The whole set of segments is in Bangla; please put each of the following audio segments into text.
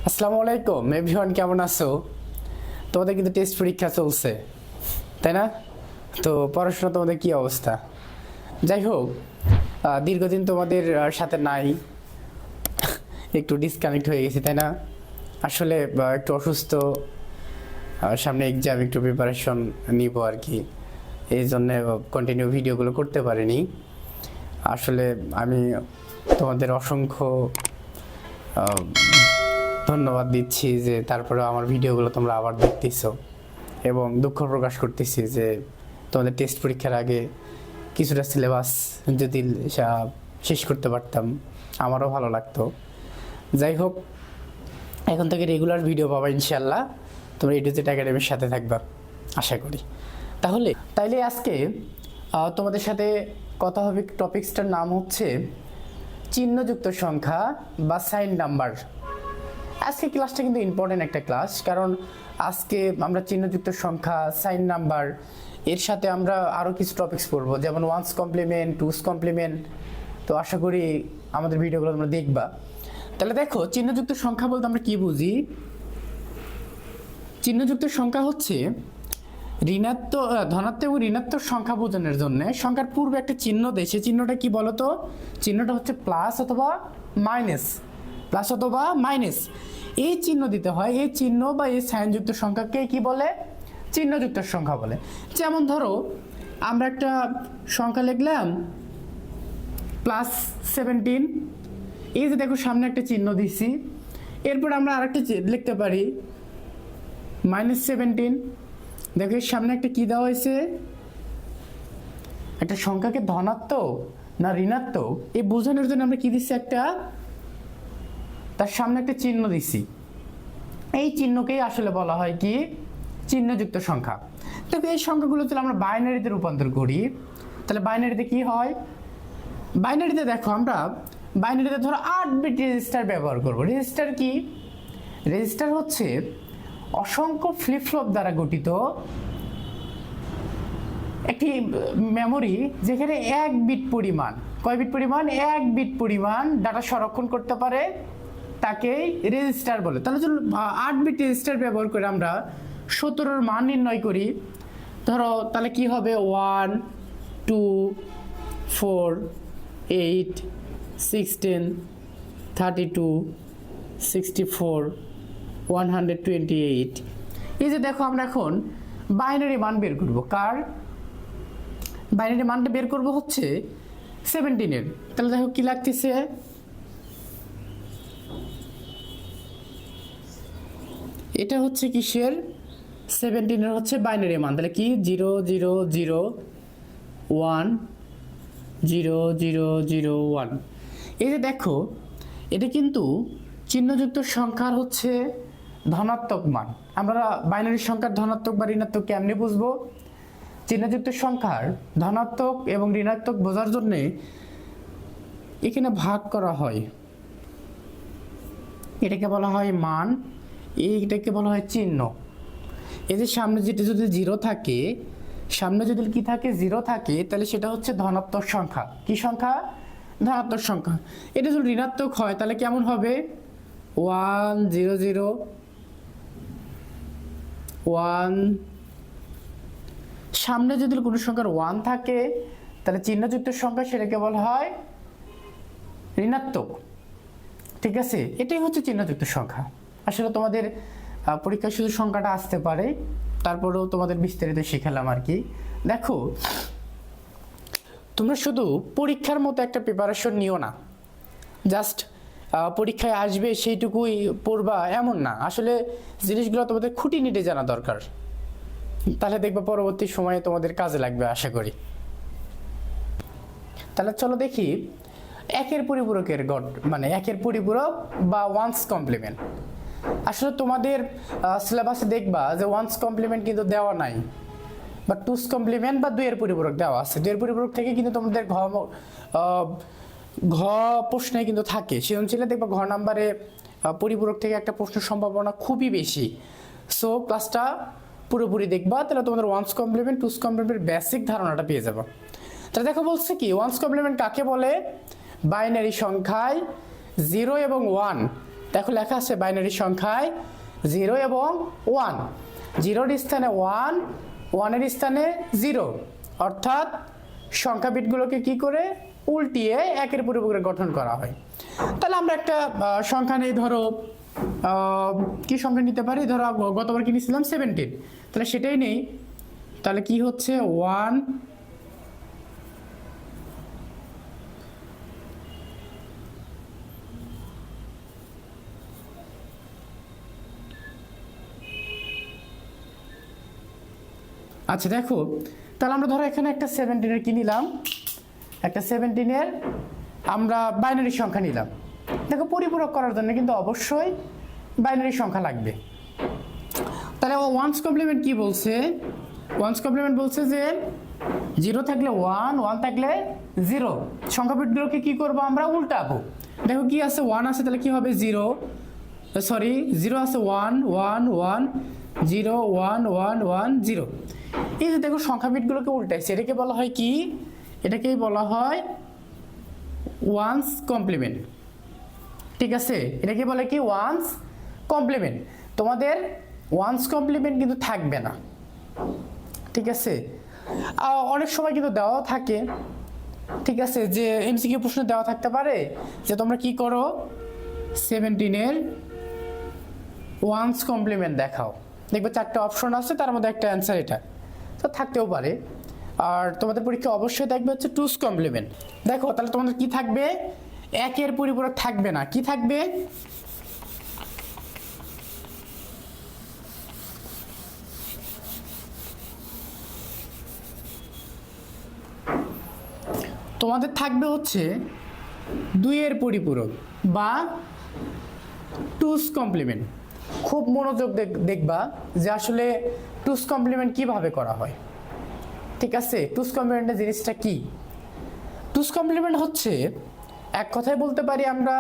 আসসালামু আলাইকুম এভরিওয়ান, কেমন আছো? তোমাদের কিন্তু টেস্ট পরীক্ষা চলছে, তাই না? তো পড়াশোনা তোমাদের কি অবস্থা? যাই হোক, দীর্ঘদিন তোমাদের সাথে নাই, একটু ডিসকানেক্ট হয়ে গেছি, তাই না? আসলে একটু অসুস্থ, সামনে এক্সাম, একটু প্রিপারেশন নিব আর কি, এই জন্যে কন্টিনিউ ভিডিওগুলো করতে পারিনি। আসলে আমি তোমাদের অসংখ্য ধন্যবাদ দিচ্ছি যে তারপরে আমার ভিডিওগুলো তোমরা আবার দেখতেছো, এবং দুঃখ প্রকাশ করতেছি যে তোমাদের টেস্ট পরীক্ষার আগে কিছুটা সিলেবাস যদি শেষ করতে পারতাম আমারও ভালো লাগতো। যাই হোক, এখন থেকে রেগুলার ভিডিও পাবা ইনশাল্লাহ। তোমরা A to Z একাডেমির সাথে থাকবা আশা করি। তাইলে আজকে তোমাদের সাথে কথা হবে, টপিক্সটার নাম হচ্ছে চিহ্নযুক্ত সংখ্যা বা সাইন নাম্বার। আজকে ক্লাসটা কিন্তু ইম্পর্টেন্ট একটা ক্লাস, কারণ আজকে আমরা চিহ্নযুক্ত সংখ্যা, সাইন নাম্বার, এর সাথে আমরা আরও কিছু টপিকস পড়বো, যেমন 1's কমপ্লিমেন্ট, 2's কমপ্লিমেন্ট। তো আশা করি আমাদের ভিডিওগুলো তোমরা দেখবা। তাহলে দেখো, চিহ্নযুক্ত সংখ্যা বলতে আমরা কি বুঝি? চিহ্নযুক্ত সংখ্যা হচ্ছে ধনাত্মক এবং ঋণাত্মক সংখ্যা বোঝানোর জন্য সংখ্যার পূর্বে একটা চিহ্ন দেয়। সেই চিহ্নটা কি বলতো? চিহ্নটা হচ্ছে প্লাস অথবা মাইনাস, প্লাস অথবা মাইনাস, এই চিহ্ন দিতে হয়। এই চিহ্ন বা এই সাইনযুক্ত সংখ্যাকে কি বলে? চিহ্নযুক্ত সংখ্যা বলে। যেমন ধরো, আমরা একটা সংখ্যা লিখলাম +17, এই যে দেখো সামনে একটা চিহ্ন দিছি। এরপর আমরা আরেকটা লিখতে পারি -17, দেখো এর সামনে একটা কি দেওয়া হয়েছে? একটা সংখ্যাকে ধনাত্মক না ঋণাত্মক এই বোঝানোর জন্য আমরা কি দিচ্ছি? একটা, তার সামনে একটা চিহ্ন দিছি। এই চিহ্নকেই আসলে বলা হয় কি? চিহ্নযুক্ত সংখ্যা। দেখো এই সংখ্যাগুলো যদি আমরা বাইনারিতে রূপান্তর করি, তাহলে বাইনারিতে কি হয়? বাইনারিতে দেখো, আমরা বাইনারিতে ধরো 8 বিট রেজিস্টার ব্যবহার করব। রেজিস্টার কি? রেজিস্টার হচ্ছে অসংখ্য ফ্লিপ ফ্লপ দ্বারা গঠিত একটি মেমোরি, যেখানে 1 বিট পরিমাণ, কয় বিট পরিমাণ? 1 বিট পরিমাণ ডাটা সংরক্ষণ করতে পারে, তাকেই রেজিস্টার বলে। তাহলে চলো 8 বিট রেজিস্টার ব্যবহার করে আমরা 17-র মান নির্ণয় করি। ধরো তাহলে কি হবে? 1 2 4 8 16 32 64 128। এই যে দেখো, আমরা এখন বাইনারি মান বের করব। কার বাইনারি মানটা বের করব? হচ্ছে 17-এর। তাহলে দেখো কি লাগতেছে? এটা হচ্ছে কিসের? 17-এর হচ্ছে বাইনারি মান। তাহলে কি? 0 0 0 1 0 0 0 1। এই যে দেখো, এটা কিন্তু চিহ্নযুক্ত সংখ্যার হচ্ছে ধনাত্মক মান। আমরা বাইনারি সংখ্যার ধনাত্মক বা ঋণাত্মক কেমনি বুঝবো? চিহ্নযুক্ত সংখ্যার ধনাত্মক এবং ঋণাত্মক বোঝার জন্য এখানে ভাগ করা হয়, এটাকে বলা হয় মান, এইটাকে বলা হয় চিহ্ন। এই যে সামনে যেটা যদি 0 থাকে, সামনে যদি কি থাকে? 0 থাকে, তাহলে সেটা হচ্ছে ধনাত্মক সংখ্যা। কি সংখ্যা? ধনাত্মক সংখ্যা। এটা যদি ঋণাত্মক হয় তাহলে কেমন হবে? 1 0 0 1। সামনে যদি কোনো সংখ্যার 1 থাকে, তাহলে চিহ্নযুক্ত সংখ্যা, সেটাকে বলা হয় ঋণাত্মক। ঠিক আছে? এটাই হচ্ছে চিহ্নযুক্ত সংখ্যা। আসলে তোমাদের পরীক্ষায় শুধু সংখ্যাটা আসতে পারে, তারপরেও তোমাদের বিস্তারিত শিখালাম আর কি। দেখো, তোমরা শুধু পরীক্ষার মতো একটা প্রিপারেশন নিও না, জাস্ট পরীক্ষায় আসবে সেইটুকুই পড়বা এমন না। আসলে জিনিসগুলো তোমাদের খুঁটিনাটি জানা দরকার, তাহলে দেখবা পরবর্তী সময়ে তোমাদের কাজে লাগবে আশা করি। তাহলে চলো দেখি একের পরিপূরকের একের পরিপূরক বা 1's কমপ্লিমেন্ট। আসলে তোমাদের সিলেবাসে দেখবা যে 1's কমপ্লিমেন্ট কিন্তু দেওয়া নাই, বা 2's কমপ্লিমেন্ট বা 2 এর পরিপূরক দেওয়া আছে। 2 এর পরিপূরক থেকে কিন্তু তোমাদের ঘ প্রশ্নে কিন্তু থাকে। সৃজনশীলে দেখবা ঘ নাম্বারে পরিপূরক থেকে একটা প্রশ্নের সম্ভাবনা খুবই বেশি। সো ক্লাসটা পুরোপুরি দেখবা, তাহলে তোমাদের 1's কমপ্লিমেন্ট, 2's কমপ্লিমেন্টের বেসিক ধারণাটা পেয়ে যাবে। তাহলে দেখো বলছে কি, 1's কমপ্লিমেন্ট কাকে বলে? বাইনারি সংখ্যায় 0 এবং 1 দেখো লেখা আছে বাইনারি সংখ্যায় 0 এবং 1, 0-র স্থানে 1, 1-এর স্থানে 0, অর্থাৎ সংখ্যা বিটগুলোকে কি করে উল্টিয়ে একের পরিবর্তে গঠন করা হয়। তাহলে আমরা একটা সংখ্যা নেই, ধরো কি সংখ্যা নিতে পারি, ধরো গতবার কি নিয়েছিলাম 17, তাহলে সেটাই নেই। তাহলে কি হচ্ছে 1, আচ্ছা দেখো, তাহলে আমরা ধরো এখানে একটা 17-এর কি নিলাম, একটা 17-এর আমরা বাইনারি সংখ্যা নিলাম। দেখো পরিপূরক করার জন্য কিন্তু অবশ্যই বাইনারি সংখ্যা লাগবে। তাহলে ও 1's কমপ্লিমেন্ট কি বলছে, 1's কমপ্লিমেন্ট বলছে যে 0 থাকলে 1, 1 থাকলে 0, সংখ্যা বিটগুলোকে কি করব আমরা উল্টাবো। দেখো কি আছে 1 আছে, তাহলে কি হবে 0, সরি 0 আছে 1, 1, 1, 0, 1, 1, 1, 0। এই যে দেখো সংখ্যা বিটগুলোকে উল্টাইছে, এটাকে বলা হয় কি, এটাকেই বলা হয় 1's কমপ্লিমেন্ট। ঠিক আছে, এটাকে বলে কি 1's কমপ্লিমেন্ট। তোমাদের 1's কমপ্লিমেন্ট কিন্তু থাকবে না, ঠিক আছে। অনেক সময় কিন্তু দেওয়া থাকে, ঠিক আছে, যে এমসিকিউ প্রশ্ন দেওয়া থাকতে পারে যে তোমরা কি করো 17-এর 1's কমপ্লিমেন্ট দেখাও, দেখবে 4টা অপশন আছে, তার মধ্যে একটা অ্যান্সার এটা তো থাকতেও পারে। আর তোমাদের পরীক্ষা অবশ্যই দেখবে হচ্ছে 2's কমপ্লিমেন্ট। দেখো তাহলে তোমাদের কি থাকবে, একের পরিপূরক থাকবে না, কি থাকবে, তোমাদের থাকবে হচ্ছে 2-এর পরিপূরক বা 2's কমপ্লিমেন্ট। খুব মনোযোগ দেখবা যে আসলে 2's কমপ্লিমেন্ট কিভাবে করা হয়, ঠিক আছে। 2's কমপ্লিমেন্টের জিনিসটা কি, 2's কমপ্লিমেন্ট হচ্ছে এক কথায় বলতে পারি আমরা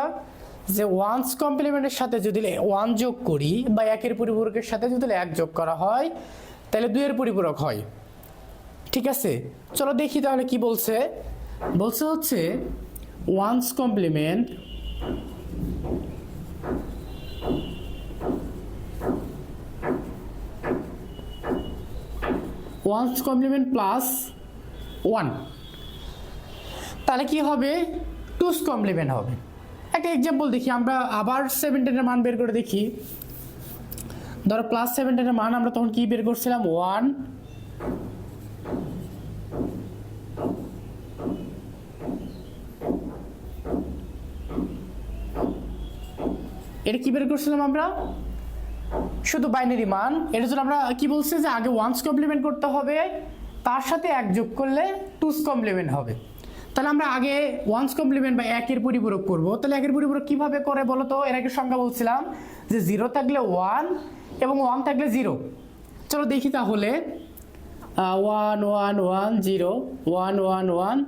যে 1's কমপ্লিমেন্টের সাথে যদি 1 যোগ করি বা একের পরিপূরকের সাথে যদি 1 যোগ করা হয় তাহলে 2-এর পরিপূরক হয়, ঠিক আছে। চলো দেখি তাহলে কি বলছে, বলছে হচ্ছে 1's কমপ্লিমেন্ট প্লাস 1, তাহলে কি হবে 2's কমপ্লিমেন্ট হবে। একটা এক্সাম্পল দেখি আমরা, আবার 17-এর মান বের করে দেখি। ধরো প্লাস 17-এর মান আমরা তখন কি বের করছিলাম 1, এটা কি বের করছিলাম আমরা, শুধু বাইনারি মান। এর জন্য আমরা কি বলছি যে আগে 1's কমপ্লিমেন্ট করতে হবে, তার সাথে 1 যোগ করলে 2's কমপ্লিমেন্ট হবে। তাহলে আমরা আগে 1's কমপ্লিমেন্ট বা একের পরিপূরক করব। তাহলে একের পরিপূরক কিভাবে করে বলো তো, এর আগে সংখ্যা বলছিলাম যে 0 থাকলে 1 এবং 1 থাকলে 0। চলো দেখি তাহলে 1 1 1 0 1 1 1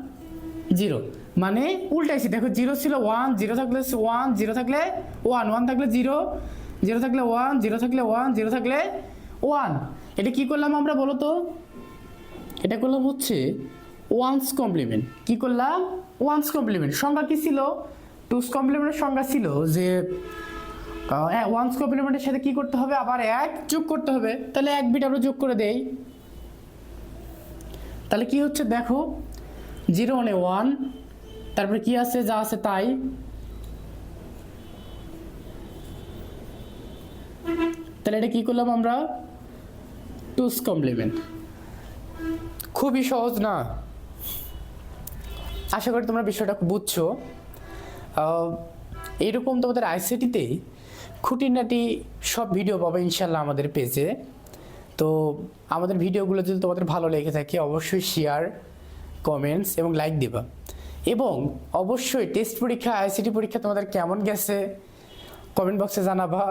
0, মানে উল্টাইছি। দেখো 0 ছিল 1, 0 থাকলে 1, 0 থাকলে 1, 1 থাকলে 0, 0 থাকলে 1, 0 থাকলে 1, 0 থাকলে 1। এটা কি করলাম আমরা বলো তো, এটা করলাম হচ্ছে 1's কমপ্লিমেন্ট। কি করলাম 1's কমপ্লিমেন্ট। সংখ্যা কি ছিল, 2's কমপ্লিমেন্টের সংখ্যা ছিল যে 1's কমপ্লিমেন্টের সাথে কি করতে হবে, আবার 1 যোগ করতে হবে। তাহলে 1 বিট আমরা যোগ করে দেই, তাহলে কি হচ্ছে দেখো 0 মানে 1, তারপরে কি আছে যা আছে তাই, তাহলে এটা কি করলাম আমরা 2's কমপ্লিমেন্ট। খুবই সহজ না, আশা করি তোমরা বিষয়টা বুঝছো। এরকম তোমাদের আইসিটিতে খুঁটিনাটি সব ভিডিও পাবে ইনশাল্লাহ আমাদের পেজে। তো আমাদের ভিডিওগুলো যদি তোমাদের ভালো লেগে থাকে অবশ্যই শেয়ার, কমেন্টস এবং লাইক দিবা। এবং অবশ্যই টেস্ট পরীক্ষা, আইসিটি পরীক্ষা তোমাদের কেমন গেছে কমেন্ট বক্সে জানাবা।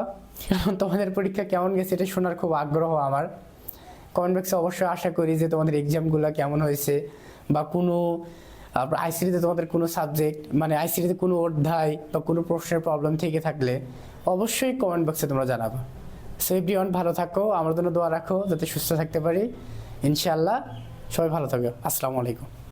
কারণ তোমাদের পরীক্ষা কেমন গেছে এটা শোনার খুব আগ্রহ আমার। কমেন্ট বক্সে অবশ্যই আশা করি যে তোমাদের এক্সামগুলো কেমন হয়েছে, বা কোনো আইসিটিতে তোমাদের কোনো সাবজেক্ট মানে আইসিটিতে কোনো অধ্যায় বা কোনো প্রশ্নের প্রবলেম থেকে থাকলে অবশ্যই কমেন্ট বক্সে তোমরা জানাবা। সো এভরিওয়ান ভালো থাকো, আমার জন্য দোয়া রাখো যাতে সুস্থ থাকতে পারি ইনশাআল্লাহ। সবাই ভালো থাকো, আসসালামু আলাইকুম।